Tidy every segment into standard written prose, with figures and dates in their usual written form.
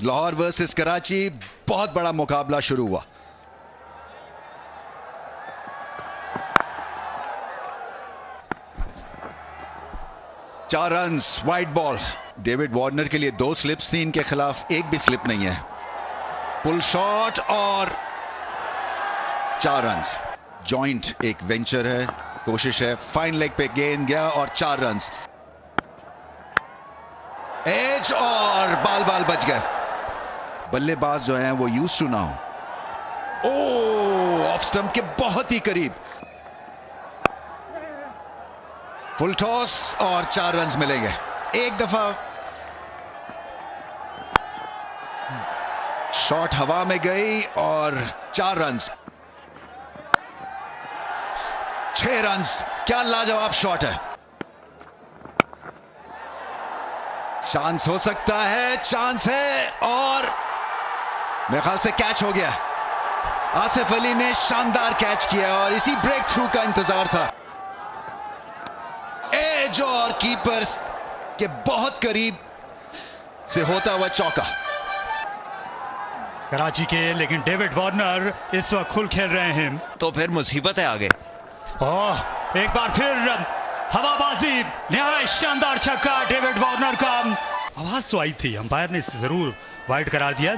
Lahore versus Karachi, बहुत बड़ा मुकाबला शुरू हुआ। चार runs, wide ball. David Warner के लिए 2 स्लिप्स थी, इनके खिलाफ एक भी स्लिप नहीं है। पुल शॉट और 4 रन्स। जॉइंट एक वेंचर है, कोशिश है, फाइन लेग पे गेंद गया और 4 रन्स। एज और बाल बाल बच गए। बल्लेबाज जो हैं वो यूज्ड टू ना हो। ओ, ऑफ स्टंप के बहुत ही करीब। फुल टॉस और 4 रन्स मिलेंगे। एक दफा शॉट हवा में गई और 4 रन्स। 6 रन्स। क्या लाजवाब शॉट है। चांस हो सकता है, चांस है और मेरे ख्याल से कैच हो गया। आसिफ अली ने शानदार कैच किया और इसी ब्रेक थ्रू का इंतजार था। एज और कीपर्स के बहुत करीब से होता हुआ चौका। कराची के लेकिन डेविड वार्नर इस वक्त खुल खेल रहे हैं, तो फिर मुसीबत है आगे। ओह, एक बार फिर हवाबाजी, निहायत शानदार छक्का डेविड वार्नर का। आवाज तो आई थी, अंपायर ने इसे जरूर वाइड करार दिया।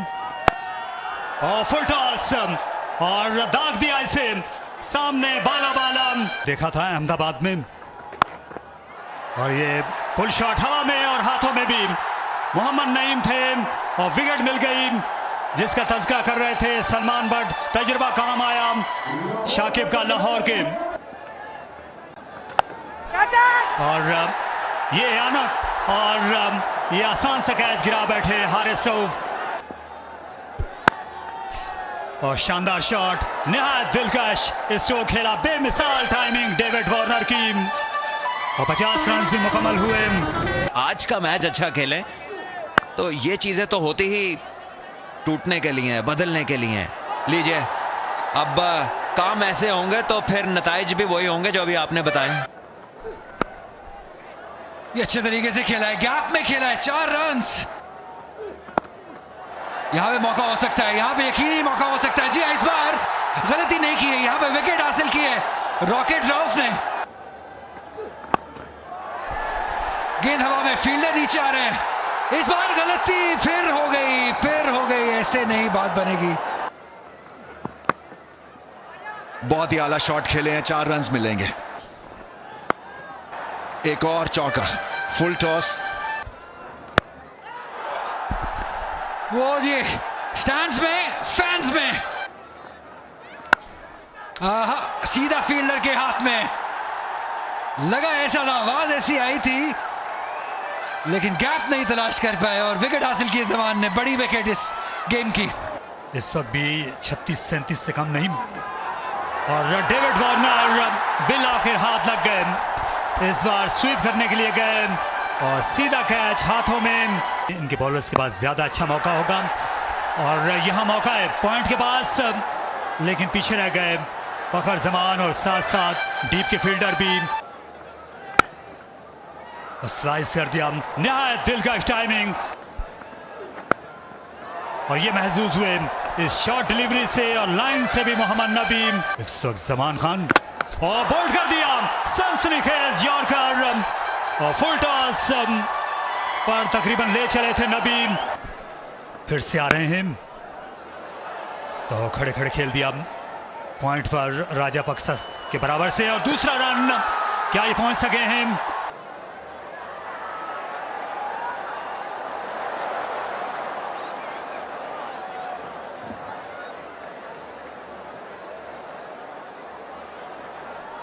और फुल टॉस और दाग दिया इसे सामने, बाला बाला देखा था अहमदाबाद में। और ये पुल शॉट हवा में और हाथों में भी मोहम्मद नईम थे और विकेट मिल गई, जिसका तज़किरा कर रहे थे सलमान बट। तजुर्बा काम आया शाकिब का लाहौर के। और ये आनक और ये आसान सा कैच गिरा बैठे हारिस रऊफ। और शानदार शॉट, निहायत दिलकश स्ट्रोक खेला, बेमिसाल टाइमिंग डेविड वार्नर की। और 50 रन भी मुकम्मल हुए। आज का मैच अच्छा खेले तो ये चीजें तो होती ही टूटने के लिए, बदलने के लिए। लीजिए, अब काम ऐसे होंगे तो फिर नताइज भी वही होंगे जो अभी आपने बताए। ये अच्छे तरीके से खेला है, गैप में खेला है। 4 रन्स। यहां पे मौका हो सकता है, यहां पे यकीनी मौका हो सकता है। जी इस बार गलती नहीं की है, यहां पे विकेट हासिल की है रॉकेट रऊफ ने। गेंद हवा में, फील्डर नीचे आ रहे हैं। इस बार गलती फिर हो गई, फिर हो गई। ऐसे नहीं बात बनेगी। बहुत ही आला शॉट खेले हैं, 4 रन्स मिलेंगे। एक और चौका, फुल टॉस। वो जी स्टैंड्स में, फैंस में, सीधा फील्डर के हाथ में लगा। ऐसा था, आवाज ऐसी आई थी लेकिन गैप नहीं तलाश कर पाए और विकेट हासिल की जमान ने। बड़ी विकेट इस गेम की। इस वक्त भी 36-37 से कम नहीं। और डेविड वार्नर बिल आखिर हाथ लग गए। इस बार स्वीप करने के लिए गए और सीधा कैच हाथों में। इनके बॉलर्स के पास ज्यादा अच्छा मौका होगा और यहां मौका है पॉइंट के पास, लेकिन पीछे रह गए फखर जमान और साथ साथ डीप के फील्डर भी। और स्लाइस कर दिया, निहायत दिलकश टाइमिंग। और ये महसूस हुए इस शॉर्ट डिलीवरी से और लाइन से भी मोहम्मद नबी। इस वक्त जमान खान और बोल्ड कर दिया, सनसनीखेज यॉर्कर। और फुल टॉस पर तकरीबन ले चले थे नबी, फिर से आ रहे हैं। 100 खड़े खड़े खेल दिया पॉइंट पर राजा पक्सा के बराबर से। और दूसरा रन, क्या ये पहुंच सके हैं?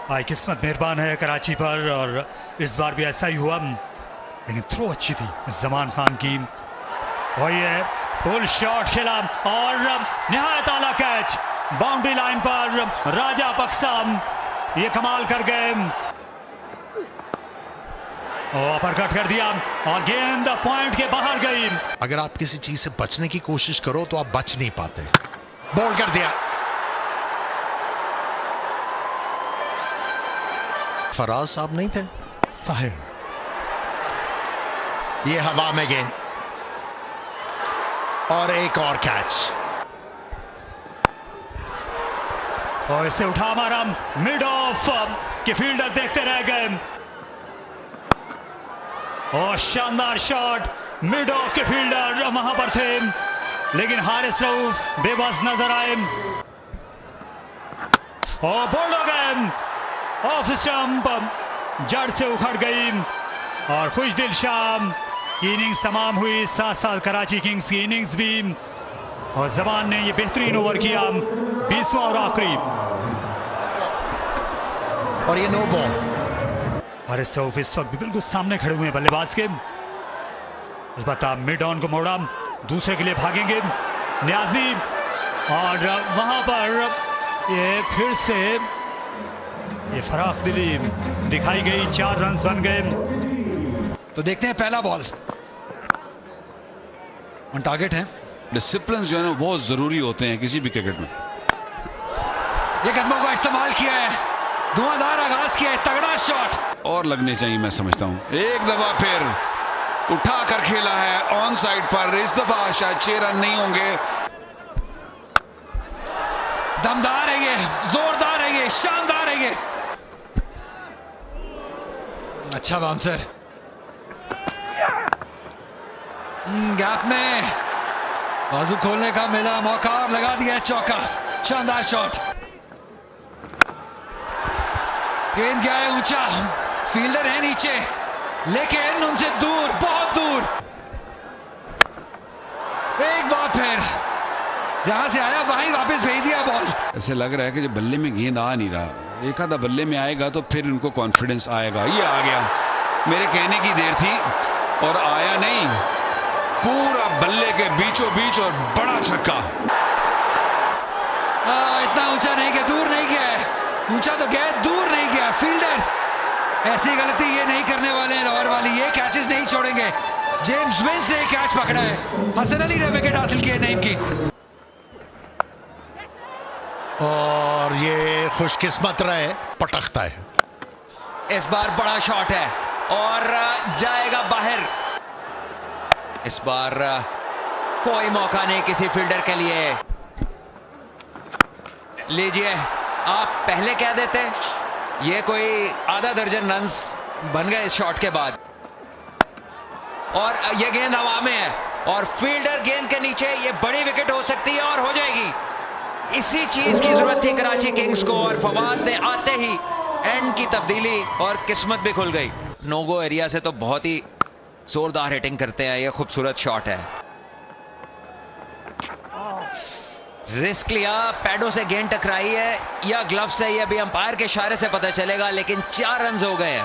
भाई किस्मत मेहरबान है कराची पर और इस बार भी ऐसा ही हुआ, लेकिन थ्रो अच्छी थी जमान खान की। और ये पुल शॉट खेला और निहायत आला कैच बाउंड्री लाइन पर राजा पक्सा ये कमाल कर गए। और अपरकट कर दिया और गेंद पॉइंट के बाहर गई। अगर आप किसी चीज से बचने की कोशिश करो तो आप बच नहीं पाते। बॉल कर दिया, फराज साहब नहीं थे, साहिर। ये हवा में गेंद और एक और कैच। और इसे उठा मारा मिड ऑफ के फील्डर देखते रह गए और शानदार शॉट मिड ऑफ के फील्डर वहां पर थे लेकिन हारिस रऊफ बेबस नजर आए और बोल्ड हो गए ऑफ स्टंप, जड़ से उखड़ गई और खुश दिल शाम की इनिंग्स तमाम हुई। साथ साथ कराची किंग्स की इनिंग्स भी और जबान ने ये बेहतरीन ओवर किया 20वां और आखिरी और ये नो बॉल। हारिस रऊफ इस वक्त भी बिल्कुल सामने खड़े हुए हैं बल्लेबाज के। अलबत्ता मिड ऑन को मोड़ा, दूसरे के लिए भागेंगे न्याजी और वहां पर ये फिर से ये फराख दिली दिखाई गई। 4 रन बन गए। तो देखते हैं पहला बॉल ऑन टारगेट है। डिसिप्लिन जो है ना बहुत जरूरी होते हैं किसी भी क्रिकेट में। ये कदमों का इस्तेमाल किया है, धुआंधार आगाज किया है, तगड़ा शॉट और लगने चाहिए मैं समझता हूं। एक दफा फिर उठा कर खेला है ऑन साइड पर। इस दफा शायद 6 रन नहीं होंगे। दमदार है ये, जोरदार है ये, शानदार है ये। अच्छा बाउंसर गैप में बाजू खोलने का मिला मौका और लगा दिया चौका। शानदार शॉट, गेंद गया है ऊंचा, फील्डर है नीचे लेकिन उनसे दूर, बहुत दूर। एक बार फिर जहां से आया वहीं वापस भेज दिया बॉल। ऐसे लग रहा है कि जब बल्ले में गेंद आ नहीं रहा, एक आधा बल्ले में आएगा तो फिर उनको कॉन्फिडेंस आएगा। ये आ गया, मेरे कहने की देर थी और आया नहीं, पूरा बल्ले के बीचों बीच और बड़ा छक्का। इतना ऊंचा नहीं गया, दूर नहीं गया है। ऊंचा तो गया, दूर नहीं गया। फील्डर ऐसी गलती ये नहीं करने वाले हैं लाहौर वाली, ये कैचेस नहीं छोड़ेंगे। जेम्स विंस ने कैच पकड़ा है, हसन अली ने विकेट हासिल किया नईम की। और ये खुशकिस्मत रहे, पटकता है। इस बार बड़ा शॉट है और जाएगा बाहर। इस बार कोई मौका नहीं किसी फील्डर के लिए। लीजिए, आप पहले कह देते ये कोई आधा दर्जन रन्स बन गए इस शॉट के बाद। और ये गेंद हवा में है और फील्डर गेंद के नीचे, ये बड़ी विकेट हो सकती है और हो जाएगी। इसी चीज की जरूरत थी कराची किंग्स को और फवाद ने आते ही एंड की तब्दीली और किस्मत भी खुल गई। नो गो एरिया से तो बहुत ही जोरदार हिटिंग करते हैं। ये खूबसूरत शॉट है, रिस्क लिया, पैडों से गेंद टकराई है या ग्लव से, ये अभी अंपायर के इशारे से पता चलेगा, लेकिन 4 रन हो गए हैं।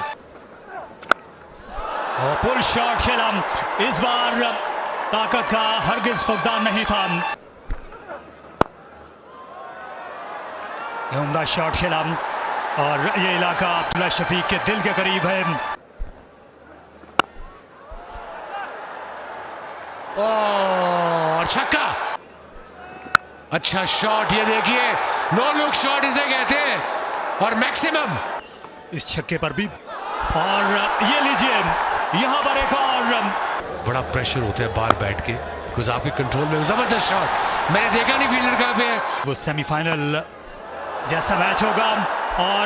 और पुल शॉट खेला, इस बार ताकत का हरगिज फुकदान नहीं था। ये उम्दा शॉट खेला और ये इलाका अब्दुल्ला शफीक के दिल के करीब है। और छक्का, अच्छा शॉट, ये देखिए नो लुक शॉट इसे कहते हैं और मैक्सिमम इस छक्के पर भी। और ये लीजिए यहां पर एक और बड़ा प्रेशर होता है बाहर बैठ के, बिकॉज आपके कंट्रोल में। जबरदस्त शॉट, मैंने देखा नहीं फील्डर कहां पे है। वो सेमीफाइनल जैसा मैच होगा और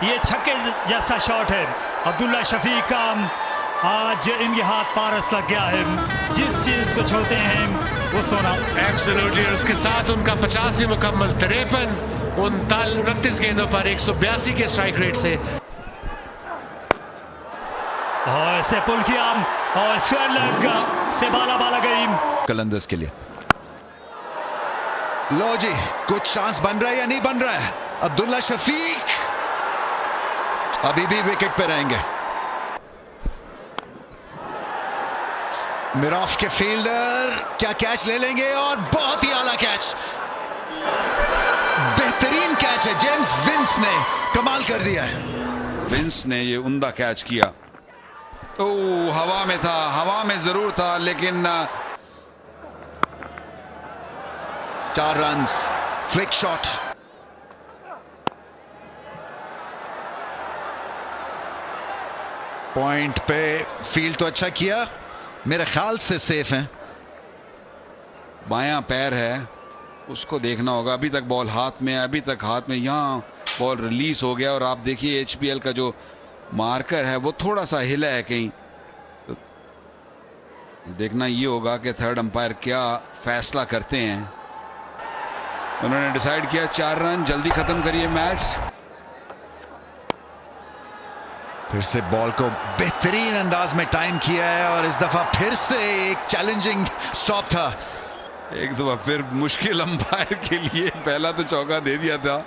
ये छक्के जैसा शॉट है अब्दुल्ला शफीक का। आज इनके हाथ पारस लग गया है, जिस चीज को छूते हैं वो सोना। एब्सोल्युटली, उसके साथ उनका 50 भी मुकम्मल, 53 29 गेंदों पर 182 के स्ट्राइक रेट से। और इसे पुल किया और स्क्वायर लेग से बाला बाला गई कलंदर्स के लिए। लो जी, कुछ चांस बन रहा है या नहीं बन रहा है? अब्दुल्ला शफीक अभी भी विकेट पे रहेंगे। मिराफ के फील्डर क्या कैच ले लेंगे और बहुत ही आला कैच, बेहतरीन कैच है। जेम्स विंस ने कमाल कर दिया है। विंस ने ये उम्दा कैच किया। ओ, हवा में था, हवा में जरूर था, लेकिन 4 रन, फ्लिक शॉट। पॉइंट पे फील्ड तो अच्छा किया, मेरे ख्याल से सेफ हैं। बायां पैर है, उसको देखना होगा। अभी तक बॉल हाथ में है, अभी तक हाथ में, यहाँ बॉल रिलीज हो गया और आप देखिए HBL का जो मार्कर है वो थोड़ा सा हिला है कहीं। तो देखना ये होगा कि थर्ड अंपायर क्या फैसला करते हैं। उन्होंने डिसाइड किया 4 रन, जल्दी खत्म करिए मैच। फिर से बॉल को बेहतरीन अंदाज में टाइम किया है और इस दफा फिर से एक चैलेंजिंग स्टॉप था। एक दफा फिर मुश्किल अंपायर के लिए पहला तो चौका दे दिया था।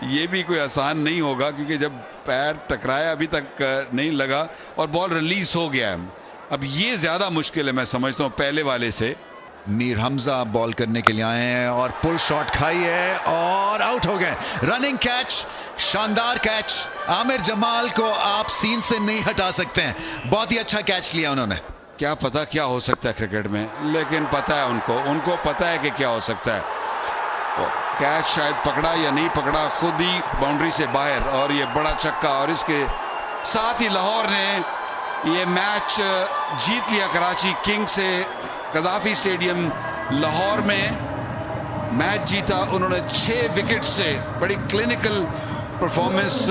ये भी कोई आसान नहीं होगा क्योंकि जब पैर टकराया अभी तक नहीं लगा और बॉल रिलीज हो गया है। अब ये ज्यादा मुश्किल है मैं समझता हूँ पहले वाले से। मीर हमजा बॉल करने के लिए आए हैं और पुल शॉट खाई है और आउट हो गए। रनिंग कैच, शानदार कैच। आमिर जमाल को आप सीन से नहीं हटा सकते हैं, बहुत ही अच्छा कैच लिया उन्होंने। क्या पता क्या हो सकता है क्रिकेट में, लेकिन पता है उनको पता है कि क्या हो सकता है। कैच शायद पकड़ा या नहीं पकड़ा, खुद ही बाउंड्री से बाहर, और ये बड़ा छक्का। और इसके साथ ही लाहौर ने ये मैच जीत लिया कराची किंग्स से। गद्दाफी स्टेडियम लाहौर में मैच जीता उन्होंने 6 विकेट से। बड़ी क्लिनिकल परफॉर्मेंस